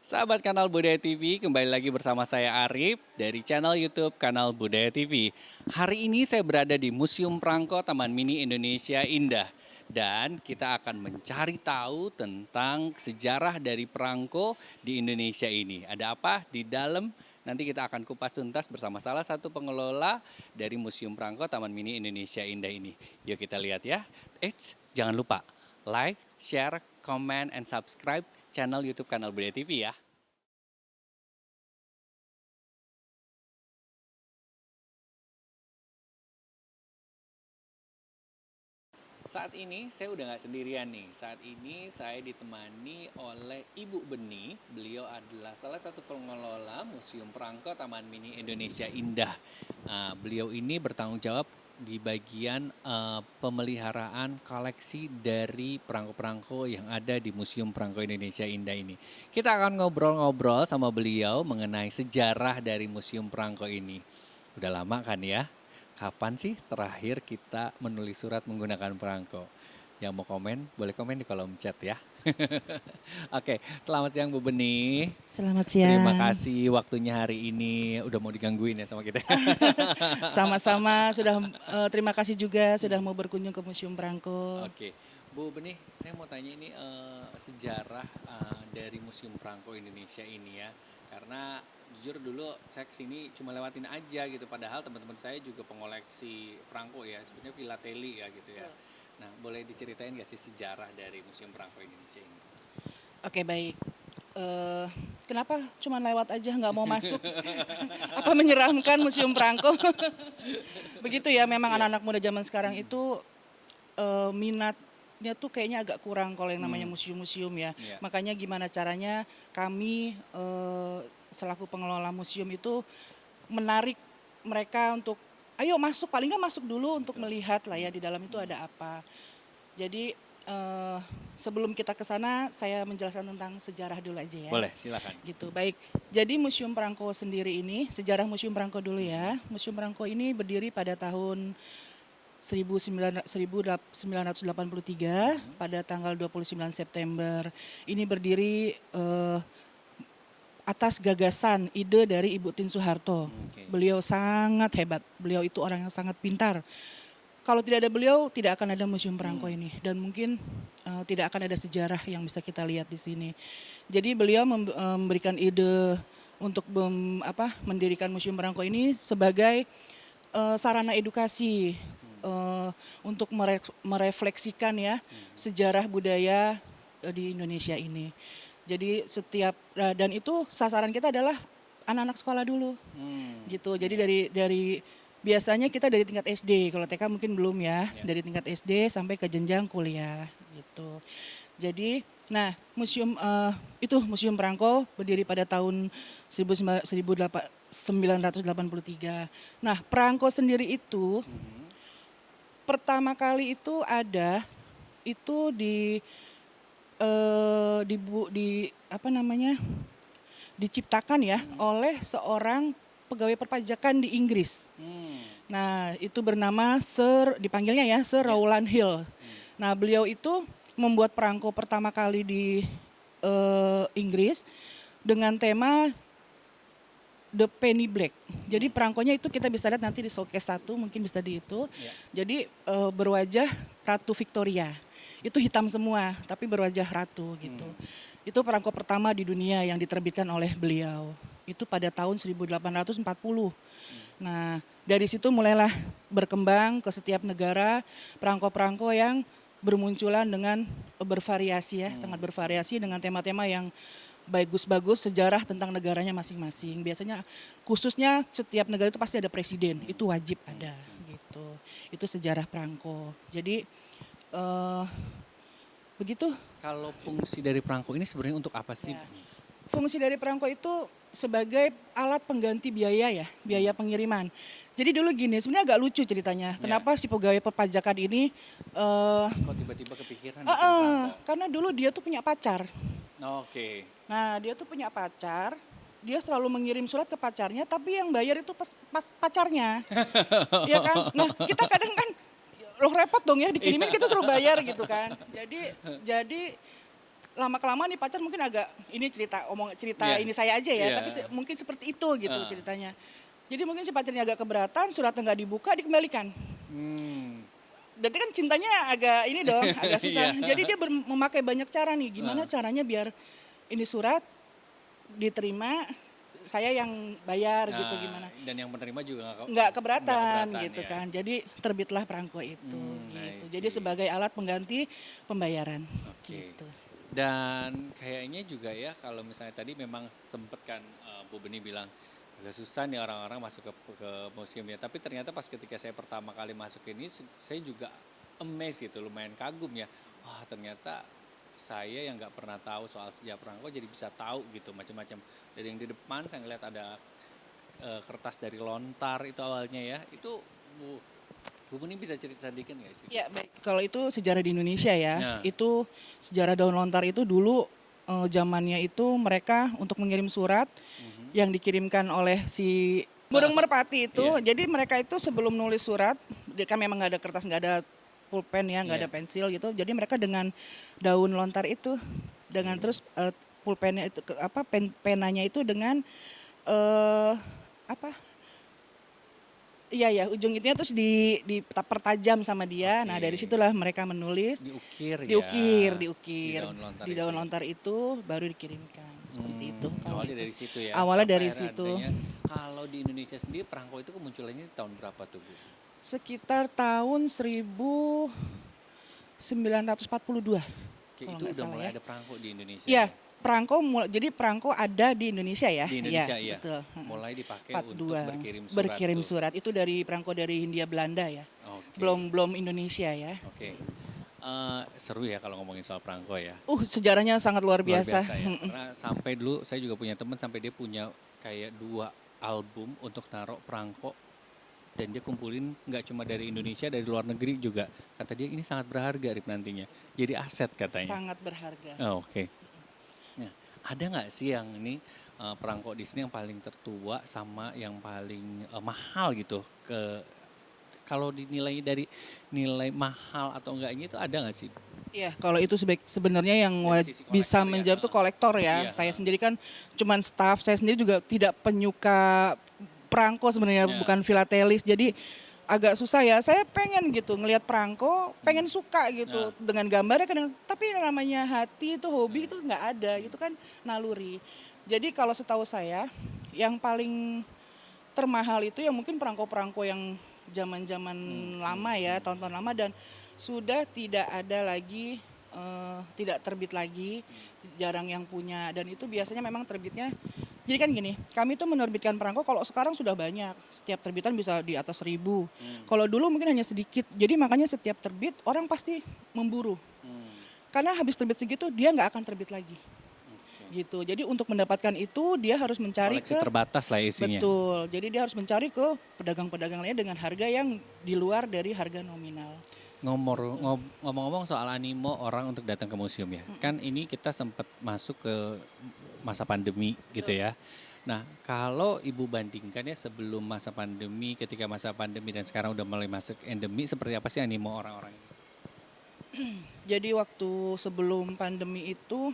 Sahabat Kanal Budaya TV, kembali lagi bersama saya Arif dari channel YouTube Kanal Budaya TV. Hari ini saya berada di Museum Prangko Taman Mini Indonesia Indah. Dan kita akan mencari tahu tentang sejarah dari perangko di Indonesia ini. Ada apa di dalam? Nanti kita akan kupas tuntas bersama salah satu pengelola dari Museum Prangko Taman Mini Indonesia Indah ini. Yuk kita lihat ya. Jangan lupa like, share, comment, and subscribe channel YouTube Kanal Budaya TV ya. Saat ini saya udah nggak sendirian nih. Saat ini saya ditemani oleh Ibu Beni. Beliau adalah salah satu pengelola Museum Prangko Taman Mini Indonesia Indah. Beliau ini bertanggung jawab di bagian pemeliharaan koleksi dari perangko-perangko yang ada di Museum Prangko Indonesia Indah ini. Kita akan ngobrol-ngobrol sama beliau mengenai sejarah dari Museum Prangko ini. Udah lama kan ya? Kapan sih terakhir kita menulis surat menggunakan perangko? Yang mau komen, boleh komen di kolom chat ya. Oke, selamat siang Bu Beni. Selamat siang. Terima kasih waktunya hari ini. Udah mau digangguin ya sama kita. Sama-sama, terima kasih juga sudah mau berkunjung ke Museum Prangko. Oke, Bu Beni, saya mau tanya ini sejarah dari Museum Prangko Indonesia ini ya. Karena jujur dulu saya kesini cuma lewatin aja gitu. Padahal teman-teman saya juga pengoleksi perangko ya, sebenarnya filateli ya gitu ya. Nah, boleh diceritain gak sih sejarah dari Museum Prangko Indonesia ini? Oke, baik. Kenapa cuma lewat aja nggak mau masuk? Apa menyeramkan Museum Prangko? Begitu ya, memang anak-anak muda zaman sekarang itu minatnya tuh kayaknya agak kurang kalau yang namanya museum-museum ya. Iya. Makanya gimana caranya kami selaku pengelola museum itu menarik mereka untuk ayo masuk, paling nggak masuk dulu untuk melihat lah ya di dalam itu ada apa. Jadi sebelum kita ke sana saya menjelaskan tentang sejarah dulu aja ya. Boleh, silakan. Gitu, baik. Jadi Museum Prangko sendiri ini, sejarah Museum Prangko dulu ya. Museum Prangko ini berdiri pada tahun 1983 pada tanggal 29 September. Ini berdiri atas gagasan ide dari Ibu Tien Soeharto. Beliau sangat hebat, beliau itu orang yang sangat pintar. Kalau tidak ada beliau, tidak akan ada Museum Prangko ini. Dan mungkin tidak akan ada sejarah yang bisa kita lihat di sini. Jadi beliau memberikan ide untuk mendirikan Museum Prangko ini sebagai sarana edukasi. Untuk merefleksikan ya sejarah budaya di Indonesia ini. Jadi dan itu sasaran kita adalah anak-anak sekolah dulu. Gitu. Jadi dari biasanya kita dari tingkat SD, kalau TK mungkin belum ya, dari tingkat SD sampai ke jenjang kuliah gitu. Jadi, nah Museum Prangko berdiri pada tahun 1983. Nah, Prangko sendiri itu pertama kali itu ada itu diciptakan ya oleh seorang pegawai perpajakan di Inggris. Nah, itu bernama dipanggilnya ya Sir Rowland Hill. Nah, beliau itu membuat perangko pertama kali di Inggris dengan tema The Penny Black. Jadi perangkonya itu kita bisa lihat nanti di showcase 1, mungkin bisa di itu. Jadi berwajah Ratu Victoria. Itu hitam semua, tapi berwajah ratu gitu. Itu perangko pertama di dunia yang diterbitkan oleh beliau. Itu pada tahun 1840. Nah, dari situ mulailah berkembang ke setiap negara perangko-perangko yang bermunculan dengan bervariasi ya, sangat bervariasi dengan tema-tema yang bagus-bagus sejarah tentang negaranya masing-masing. Biasanya khususnya setiap negara itu pasti ada presiden, itu wajib ada gitu. Itu sejarah perangko. Jadi begitu. Kalau fungsi dari perangko ini sebenarnya untuk apa sih? Ya. Fungsi dari perangko itu sebagai alat pengganti biaya ya, biaya pengiriman. Jadi dulu gini, sebenarnya agak lucu ceritanya. Kenapa si pegawai perpajakan ini kok tiba-tiba kepikiran bikin perangko? karena dulu dia tuh punya pacar. Oke. Nah, dia tuh punya pacar, dia selalu mengirim surat ke pacarnya, tapi yang bayar itu pas pacarnya. Iya kan? Nah, kita kadang kan loh repot dong ya dikirimin kita suruh bayar gitu kan. Jadi lama kelamaan nih pacar mungkin agak ini cerita Iya. ini saya aja ya, Iya. tapi mungkin seperti itu gitu Ah. ceritanya. Jadi mungkin si pacarnya agak keberatan, suratnya nggak dibuka, dikembalikan. Hmm. Berarti kan cintanya agak ini dong, agak susah. Iya. Jadi dia memakai banyak cara nih, gimana Ah. caranya biar ini surat diterima, saya yang bayar gitu Nah, gimana. dan yang penerima juga Nggak keberatan nggak gitu ya. kan. Jadi terbitlah perangko itu I gitu. Jadi see. sebagai alat pengganti pembayaran Oke. gitu. Dan kayaknya juga ya kalau misalnya tadi memang sempet kan Bu Beni bilang agak susah nih orang-orang masuk ke museum ya. Tapi ternyata pas ketika saya pertama kali masuk ini saya juga amazed gitu, lumayan kagum ya. Wah ternyata saya yang nggak pernah tahu soal sejarah perangko jadi bisa tahu gitu macam-macam. Dari yang di depan saya ngeliat ada kertas dari lontar itu awalnya ya. Itu Bu Beni bisa cerita sedikit nggak sih? Ya baik. Kalau itu sejarah di Indonesia ya, Ya. itu sejarah daun lontar itu dulu zamannya itu mereka untuk mengirim surat yang dikirimkan oleh si burung merpati itu. Iya. Jadi mereka itu sebelum nulis surat, dia kan memang nggak ada kertas, nggak ada pulpen ya, nggak Iya. ada pensil gitu. Jadi mereka dengan daun lontar itu, dengan terus pulpennya itu penanya itu dengan apa? Iya ya, ujung itunya terus pertajam sama dia. Nah Oke. dari situlah mereka menulis, Diukir ya. diukir, Di daun lontar itu baru dikirimkan seperti itu. Kalau Awalnya itu. dari situ ya. Awalnya Sampai dari akhirnya situ. adanya, kalau di Indonesia sendiri perangko itu kemunculannya di tahun berapa tuh Bu? Sekitar tahun 1942. Oke, Kalau itu nggak udah salah mulai ya. ada perangko di Indonesia. Iya, ya? jadi perangko ada di Indonesia ya. Di Indonesia iya. Betul. Mulai dipakai 42. untuk berkirim surat. Berkirim tuh. surat itu dari perangko dari Hindia Belanda ya. Oke. Belum Indonesia ya. Oke. Seru ya kalau ngomongin soal perangko ya. Sejarahnya sangat luar biasa. Luar biasa ya. Karena sampai dulu saya juga punya teman sampai dia punya kayak 2 album untuk naruh perangko dan dia kumpulin nggak cuma dari Indonesia, dari luar negeri juga. Kata dia ini sangat berharga Rip nantinya. Jadi aset katanya. Sangat berharga. Oh, oke. Nah, ada nggak sih yang ini perangko di sini yang paling tertua sama yang paling mahal gitu? Kalau dinilai dari nilai mahal atau enggaknya itu ada nggak sih? Iya, kalau itu sebenarnya yang Dari sisi bisa kolektor ya, menjawab itu kolektor ya. Iya, Saya sendiri kan cuman staff, saya sendiri juga tidak penyuka perangko sebenarnya, Ya. bukan filatelis. Jadi agak susah ya. Saya pengen gitu ngelihat perangko, pengen suka gitu dengan gambarnya kadang. Tapi yang namanya hati itu hobi itu nggak ada, itu kan naluri. Jadi kalau setahu saya, yang paling termahal itu yang mungkin perangko-perangko yang zaman-zaman lama ya, tahun-tahun lama dan sudah tidak ada lagi, tidak terbit lagi, jarang yang punya dan itu biasanya memang terbitnya. Jadi kan gini, kami tuh menerbitkan perangko kalau sekarang sudah banyak, setiap terbitan bisa di atas 1000. Kalau dulu mungkin hanya sedikit, jadi makanya setiap terbit orang pasti memburu. Karena habis terbit segitu dia nggak akan terbit lagi. Gitu. Jadi untuk mendapatkan itu dia harus mencari Koleksi terbatas lah isinya. betul. Jadi dia harus mencari ke pedagang-pedagang lainnya dengan harga yang di luar dari harga nominal. Ngomong-ngomong soal animo orang untuk datang ke museum ya. Kan ini kita sempat masuk ke masa pandemi gitu ya. Nah, kalau Ibu bandingkan ya sebelum masa pandemi, ketika masa pandemi dan sekarang udah mulai masuk endemi, seperti apa sih animo orang-orang ini? Jadi waktu sebelum pandemi itu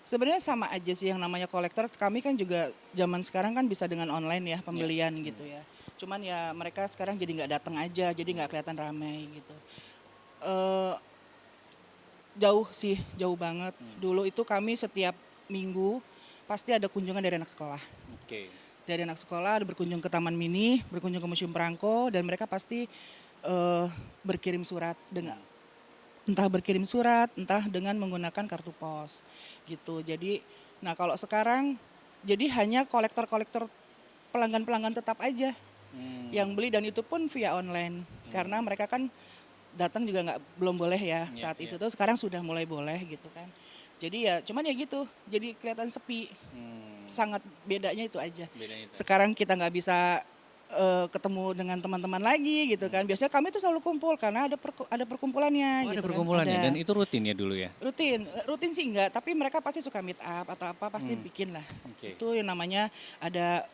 sebenarnya sama aja sih yang namanya kolektor. Kami kan juga zaman sekarang kan bisa dengan online ya pembelian gitu ya. Cuman ya mereka sekarang jadi nggak datang aja, jadi nggak kelihatan ramai gitu. Jauh sih, jauh banget. Dulu itu kami setiap minggu pasti ada kunjungan dari anak sekolah. Oke. Dari anak sekolah ada berkunjung ke Taman Mini, berkunjung ke Museum Perangko dan mereka pasti berkirim surat dengan entah berkirim surat, entah dengan menggunakan kartu pos gitu. Jadi, nah kalau sekarang jadi hanya kolektor-kolektor pelanggan-pelanggan tetap aja yang beli dan itu pun via online karena mereka kan datang juga belum boleh ya saat itu tuh sekarang sudah mulai boleh gitu kan. Jadi ya cuman ya gitu, jadi kelihatan sepi. Sangat bedanya itu aja. Bedanya itu. Sekarang kita nggak bisa ketemu dengan teman-teman lagi gitu kan. Biasanya kami tuh selalu kumpul karena ada perkumpulannya Oh, gitu ada perkumpulannya kan. dan itu rutin ya dulu ya? Rutin sih enggak, tapi mereka pasti suka meet up atau apa pasti bikin lah. Oke. Itu yang namanya ada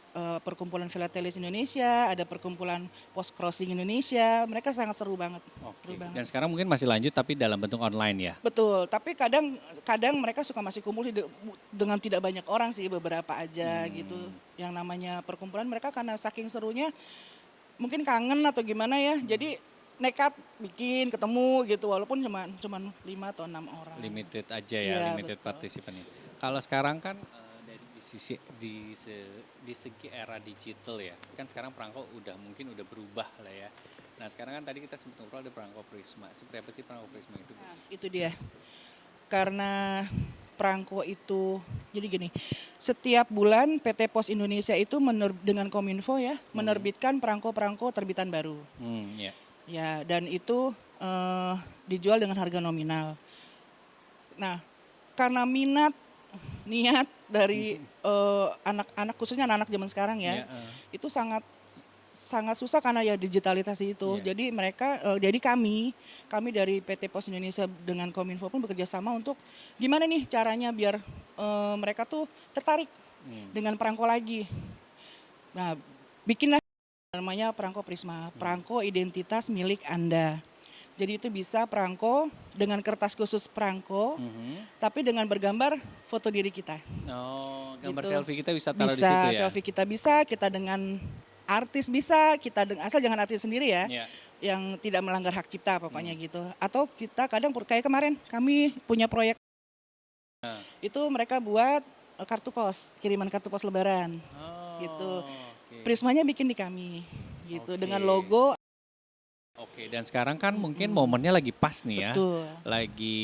perkumpulan filatelis Indonesia, ada perkumpulan post crossing Indonesia. Mereka sangat seru banget. Seru Oke. banget. Dan sekarang mungkin masih lanjut tapi dalam bentuk online ya. Betul, tapi kadang mereka suka masih kumpul dengan tidak banyak orang sih, beberapa aja gitu. Yang namanya perkumpulan mereka karena saking serunya mungkin kangen atau gimana ya. Jadi nekat bikin ketemu gitu walaupun cuman 5 atau 6 orang. Limited aja ya, Iya, limited betul. partisipannya. Kalau sekarang kan dari di segi era digital ya, kan sekarang perangko mungkin udah berubah lah ya. Nah sekarang kan tadi kita sempat ngobrol ada perangko Prisma. Seperti apa sih perangko Prisma itu? Bu? Nah, itu dia. Karena perangko itu jadi gini, setiap bulan PT Pos Indonesia itu dengan Kominfo ya menerbitkan perangko-perangko terbitan baru. Ya. Ya, dan itu dijual dengan harga nominal. Nah, karena niat dari anak-anak khususnya anak-anak zaman sekarang ya, itu sangat susah karena ya digitalisasi itu. Yeah. Jadi kami dari PT Pos Indonesia dengan Kominfo pun bekerja sama untuk gimana nih caranya biar mereka tuh tertarik dengan perangko lagi. Nah, bikinlah namanya perangko Prisma, perangko identitas milik Anda. Jadi itu bisa perangko dengan kertas khusus perangko, tapi dengan bergambar foto diri kita. Oh, gambar Gitu. selfie kita bisa taruh di Bisa, situ ya? selfie kita dengan artis bisa, asal jangan artis sendiri ya, Iya. yang tidak melanggar hak cipta pokoknya gitu. Atau kita kadang kayak kemarin kami punya proyek, itu mereka buat kartu pos, kiriman kartu pos lebaran. Oh, Gitu. oke. Prismanya bikin di kami gitu Oke. dengan logo. Oke, dan sekarang kan mungkin momennya lagi pas nih ya. Betul. Lagi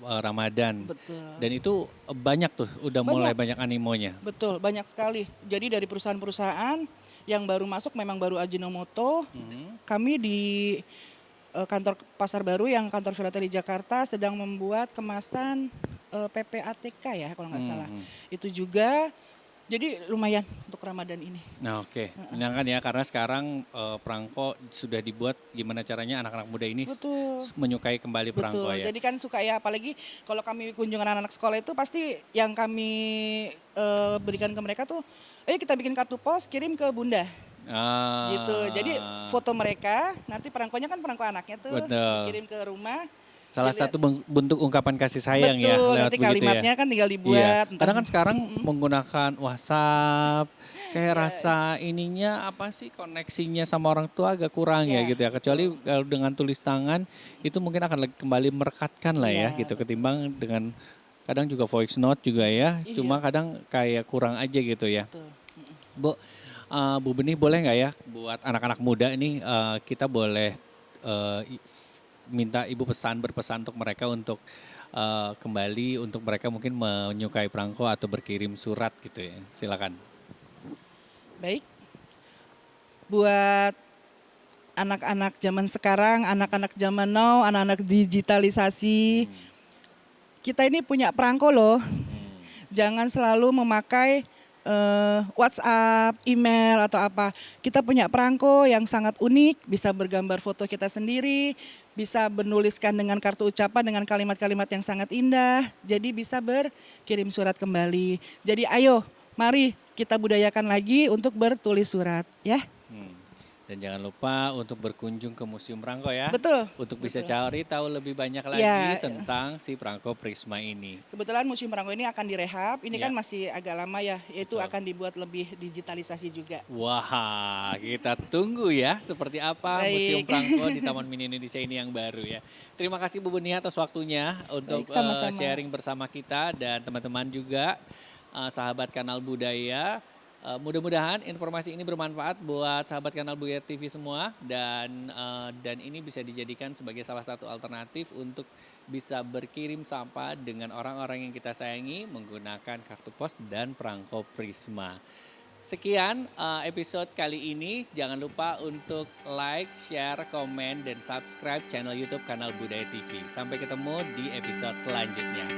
Ramadan. Betul. Dan itu banyak tuh, udah mulai banyak animonya. Betul, banyak sekali. Jadi dari perusahaan-perusahaan yang baru masuk memang baru Ajinomoto. Kami di kantor Pasar Baru yang kantor Filateli Jakarta sedang membuat kemasan PPATK ya kalau nggak salah. Itu juga jadi lumayan untuk Ramadan ini. Nah oke, menyenangkan ya karena sekarang perangko sudah dibuat gimana caranya anak-anak muda ini Betul. menyukai kembali perangko Betul. ya. Jadi kan suka ya, apalagi kalau kami kunjungan anak-anak sekolah itu pasti yang kami berikan ke mereka tuh, ayo kita bikin kartu pos kirim ke Bunda. Gitu. Jadi foto mereka, nanti perangkonya kan perangko anaknya tuh Betul. dikirim ke rumah. Salah satu bentuk ungkapan kasih sayang ya Betul, lewat nanti begitu kalimatnya ya. kan tinggal Iya. dibuat. Karena kan sekarang menggunakan WhatsApp, kayak Iya. rasa ininya apa sih koneksinya sama orang tua agak kurang ya Iya, gitu ya. Kecuali kalau dengan tulis tangan itu mungkin akan kembali merekatkan lah ya Iya, gitu ketimbang dengan kadang juga voice note juga ya. Iya. Cuma kadang kayak kurang aja gitu ya. Betul. Bu, Bu Benih boleh nggak ya buat anak-anak muda ini kita boleh minta Ibu berpesan untuk mereka untuk kembali untuk mereka mungkin menyukai perangko atau berkirim surat gitu ya. Silakan. Baik. Buat anak-anak zaman sekarang, anak-anak zaman now, anak-anak digitalisasi, kita ini punya perangko loh. Jangan selalu memakai WhatsApp, email atau apa. Kita punya perangko yang sangat unik, bisa bergambar foto kita sendiri, bisa menuliskan dengan kartu ucapan dengan kalimat-kalimat yang sangat indah. Jadi bisa berkirim surat kembali. Jadi ayo, mari kita budayakan lagi untuk bertulis surat, ya. Dan jangan lupa untuk berkunjung ke Museum Perangko ya. Betul. Untuk bisa cari tahu lebih banyak lagi Ya. tentang si Perangko Prisma ini. Kebetulan Museum Perangko ini akan direhab, ini Ya. kan masih agak lama ya, yaitu Betul. akan dibuat lebih digitalisasi juga. Wah, kita tunggu ya seperti apa Baik. Museum Perangko di Taman Mini Indonesia ini yang baru ya. Terima kasih Bu Benih atas waktunya untuk Baik, sama-sama. sharing bersama kita dan teman-teman juga sahabat Kanal Budaya. Mudah-mudahan informasi ini bermanfaat buat sahabat Kanal Budaya TV semua dan ini bisa dijadikan sebagai salah satu alternatif untuk bisa berkirim sampah dengan orang-orang yang kita sayangi menggunakan kartu pos dan perangko Prisma. Sekian episode kali ini. Jangan lupa untuk like, share, komen, dan subscribe channel YouTube Kanal Budaya TV. Sampai ketemu di episode selanjutnya.